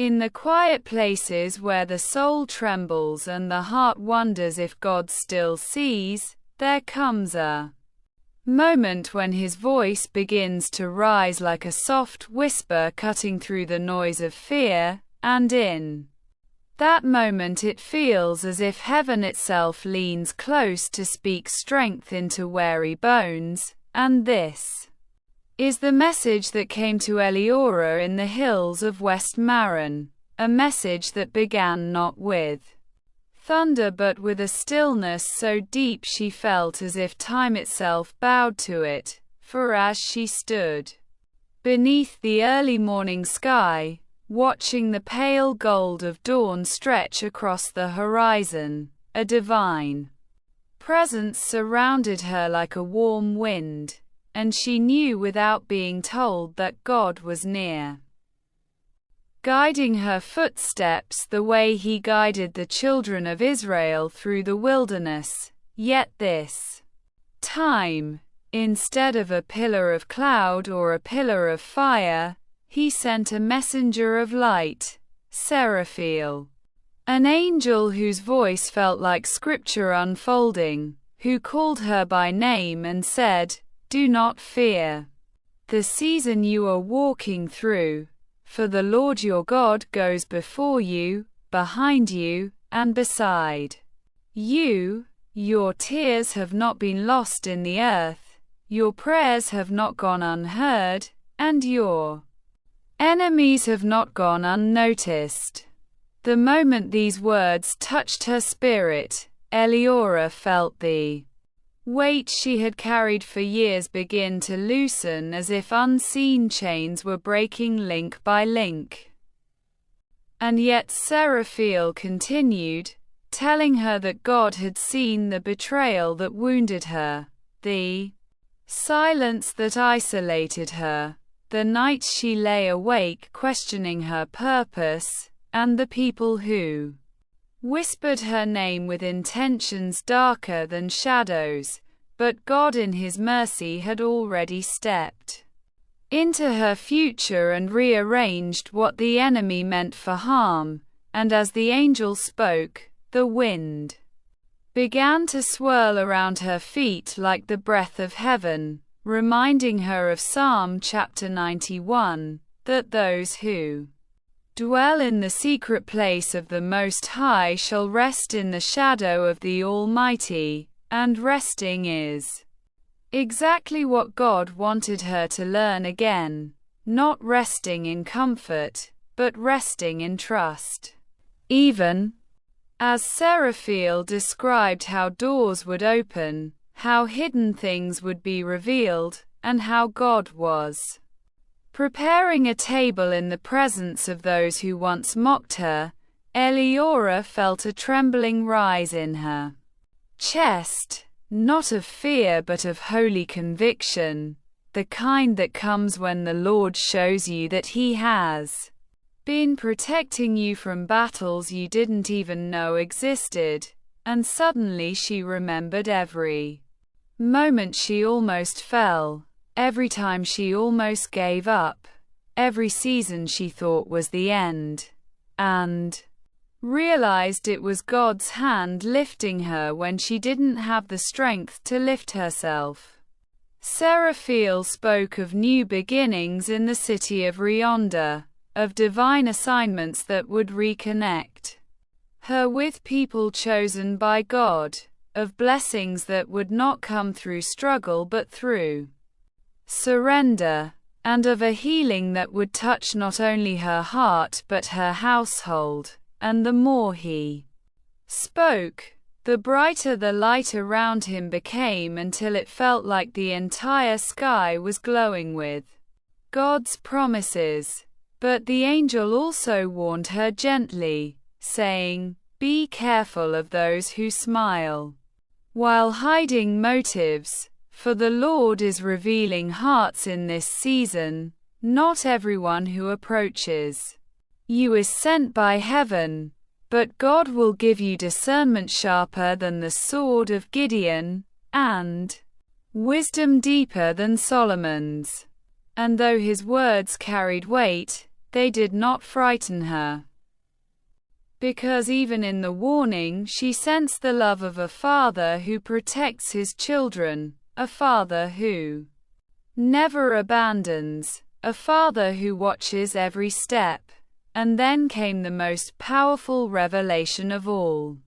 In the quiet places where the soul trembles and the heart wonders if God still sees, there comes a moment when his voice begins to rise like a soft whisper cutting through the noise of fear, and in that moment it feels as if heaven itself leans close to speak strength into weary bones, and this is the message that came to Eliora in the hills of West Marin, a message that began not with thunder but with a stillness so deep she felt as if time itself bowed to it, for as she stood beneath the early morning sky, watching the pale gold of dawn stretch across the horizon, a divine presence surrounded her like a warm wind, and she knew without being told that God was near, guiding her footsteps the way he guided the children of Israel through the wilderness. Yet this time, instead of a pillar of cloud or a pillar of fire, he sent a messenger of light, Seraphiel, an angel whose voice felt like scripture unfolding, who called her by name and said, "Do not fear the season you are walking through, for the Lord your God goes before you, behind you, and beside you. Your tears have not been lost in the earth, your prayers have not gone unheard, and your enemies have not gone unnoticed." The moment these words touched her spirit, Eliora felt the weight she had carried for years begin to loosen as if unseen chains were breaking link by link. And yet Seraphiel continued, telling her that God had seen the betrayal that wounded her, the silence that isolated her, the nights she lay awake questioning her purpose, and the people who whispered her name with intentions darker than shadows, but God in his mercy had already stepped into her future and rearranged what the enemy meant for harm, and as the angel spoke, the wind began to swirl around her feet like the breath of heaven, reminding her of Psalm chapter 91, that those who dwell in the secret place of the Most High shall rest in the shadow of the Almighty, and resting is exactly what God wanted her to learn again, not resting in comfort, but resting in trust. Even as Seraphiel described how doors would open, how hidden things would be revealed, and how God was preparing a table in the presence of those who once mocked her, Eliora felt a trembling rise in her chest, not of fear but of holy conviction, the kind that comes when the Lord shows you that He has been protecting you from battles you didn't even know existed, and suddenly she remembered every moment she almost fell, every time she almost gave up, every season she thought was the end, and realized it was God's hand lifting her when she didn't have the strength to lift herself. Seraphiel spoke of new beginnings in the city of Rionda, of divine assignments that would reconnect her with people chosen by God, of blessings that would not come through struggle but through surrender, and of a healing that would touch not only her heart but her household. And the more he spoke, the brighter the light around him became until it felt like the entire sky was glowing with God's promises. But the angel also warned her gently, saying, "Be careful of those who smile while hiding motives, for the Lord is revealing hearts in this season. Not everyone who approaches you is sent by heaven, but God will give you discernment sharper than the sword of Gideon, and wisdom deeper than Solomon's." And though his words carried weight, They did not frighten her, because even in the warning she sensed the love of a father who protects his children, a father who never abandons, a father who watches every step. And then came the most powerful revelation of all.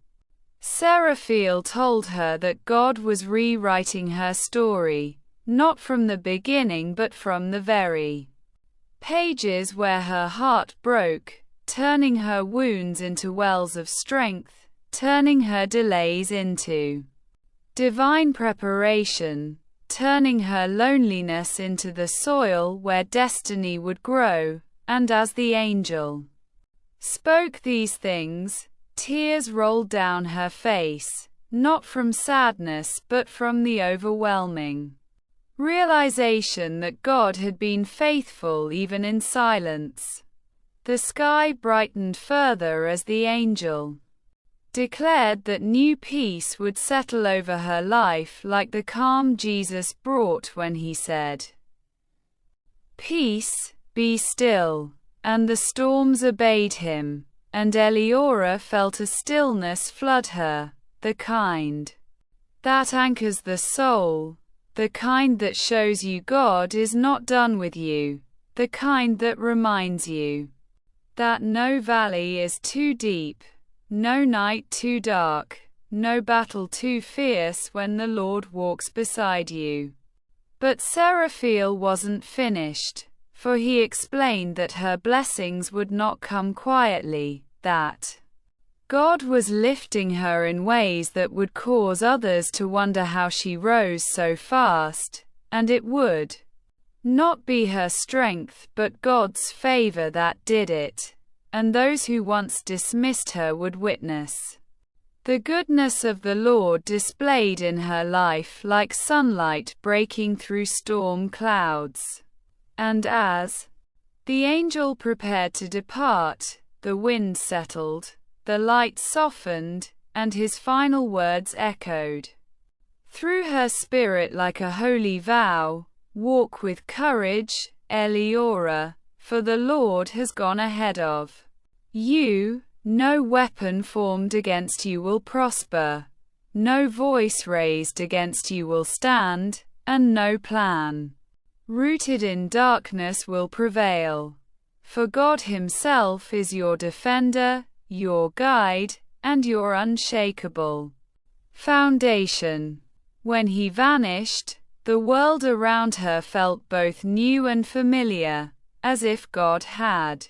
Seraphil told her that God was rewriting her story, not from the beginning but from the very pages where her heart broke, turning her wounds into wells of strength, turning her delays into divine preparation, turning her loneliness into the soil where destiny would grow. And as the angel spoke these things, tears rolled down her face, not from sadness but from the overwhelming realization that God had been faithful even in silence. The sky brightened further as the angel declared that new peace would settle over her life like the calm Jesus brought when he said, "Peace, be still." And the storms obeyed him, and Eleonora felt a stillness flood her, the kind that anchors the soul, the kind that shows you God is not done with you, the kind that reminds you that no valley is too deep, no night too dark, no battle too fierce when the Lord walks beside you. But Seraphil wasn't finished, for he explained that her blessings would not come quietly, that God was lifting her in ways that would cause others to wonder how she rose so fast, and it would not be her strength but God's favor that did it, and those who once dismissed her would witness the goodness of the Lord displayed in her life like sunlight breaking through storm clouds. And as the angel prepared to depart, the wind settled, the light softened, and his final words echoed through her spirit like a holy vow, "Walk with courage, Eleonora, for the Lord has gone ahead of you. No weapon formed against you will prosper, no voice raised against you will stand, and no plan rooted in darkness will prevail. For God himself is your defender, your guide, and your unshakable foundation." When he vanished, the world around her felt both new and familiar, as if God had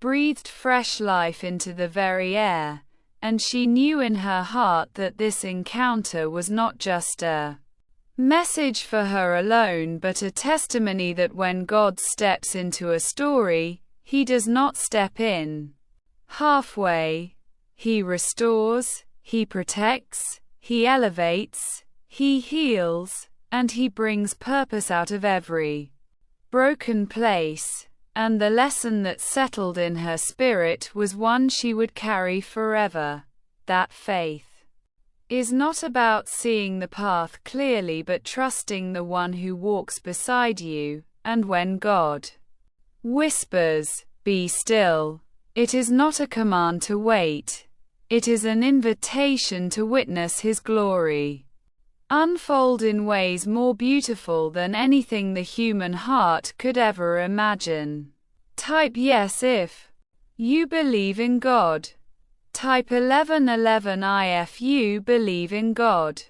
breathed fresh life into the very air, and she knew in her heart that this encounter was not just a message for her alone but a testimony that when God steps into a story, he does not step in halfway. He restores, he protects, he elevates, he heals, and he brings purpose out of every broken place. And the lesson that settled in her spirit was one she would carry forever, that faith is not about seeing the path clearly but trusting the one who walks beside you, and when God whispers, "Be still," it is not a command to wait. It is an invitation to witness his glory unfold in ways more beautiful than anything the human heart could ever imagine. Type yes if you believe in God. Type 1111 if you believe in God.